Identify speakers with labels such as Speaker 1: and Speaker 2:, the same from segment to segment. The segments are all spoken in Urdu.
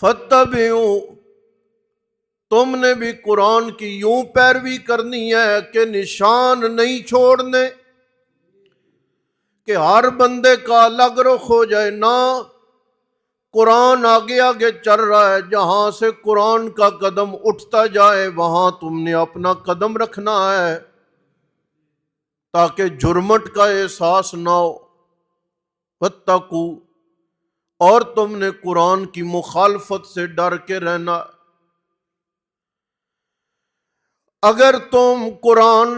Speaker 1: فَاتَّبِعُوا، تم نے بھی قرآن کی یوں پیروی کرنی ہے کہ نشان نہیں چھوڑنے کہ ہر بندے کا الگ رخ ہو جائے، نہ قرآن آگے آگے چل رہا ہے، جہاں سے قرآن کا قدم اٹھتا جائے وہاں تم نے اپنا قدم رکھنا ہے تاکہ جرمٹ کا احساس نہ ہو۔ وَاتَّقُوا، اور تم نے قرآن کی مخالفت سے ڈر کے رہنا۔ اگر تم قرآن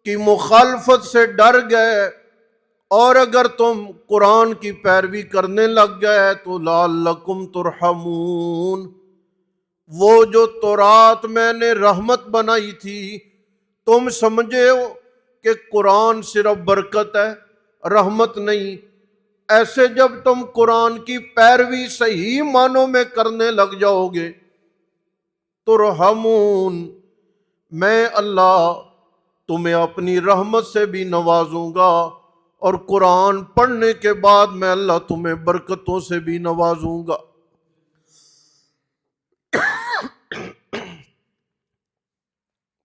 Speaker 1: کی مخالفت سے ڈر گئے اور اگر تم قرآن کی پیروی کرنے لگ گئے تو لعلکم ترحمون، وہ جو تورات میں نے رحمت بنائی تھی تم سمجھے ہو کہ قرآن صرف برکت ہے، رحمت نہیں، ایسے جب تم قرآن کی پیروی صحیح معنوں میں کرنے لگ جاؤ گے ترحمون، میں اللہ تمہیں اپنی رحمت سے بھی نوازوں گا، اور قرآن پڑھنے کے بعد میں اللہ تمہیں برکتوں سے بھی نوازوں گا۔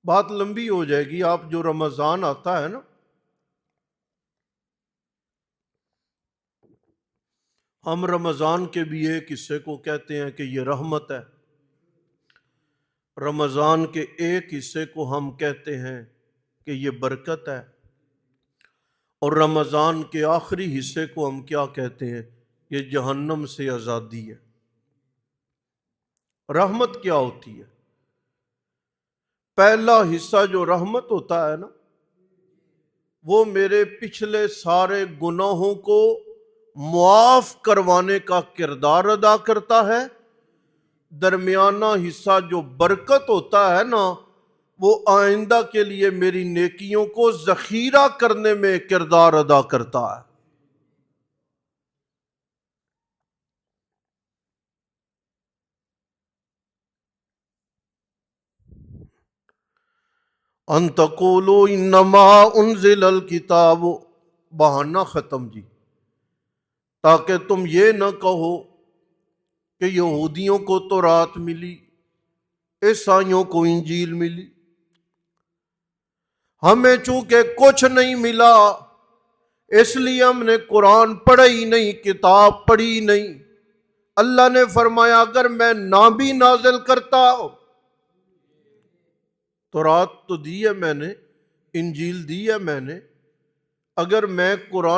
Speaker 1: بات لمبی ہو جائے گی، آپ جو رمضان آتا ہے نا، ہم رمضان کے بھی ایک حصے کو کہتے ہیں کہ یہ رحمت ہے، رمضان کے ایک حصے کو ہم کہتے ہیں کہ یہ برکت ہے، اور رمضان کے آخری حصے کو ہم کیا کہتے ہیں؟ یہ جہنم سے آزادی ہے۔ رحمت کیا ہوتی ہے؟ پہلا حصہ جو رحمت ہوتا ہے نا، وہ میرے پچھلے سارے گناہوں کو معاف کروانے کا کردار ادا کرتا ہے۔ درمیانہ حصہ جو برکت ہوتا ہے نا، وہ آئندہ کے لیے میری نیکیوں کو ذخیرہ کرنے میں کردار ادا کرتا ہے۔ ان تقولوا انما انزل الکتاب، بہانہ ختم جی، تاکہ تم یہ نہ کہو کہ یہودیوں کو تورات ملی، عیسائیوں کو انجیل ملی، ہمیں چونکہ کچھ نہیں ملا اس لیے ہم نے قرآن پڑھا ہی نہیں، کتاب پڑھی نہیں۔ اللہ نے فرمایا اگر میں نہ بھی نازل کرتا، تورات تو دی ہے میں نے، انجیل دی ہے میں نے، اگر میں قرآن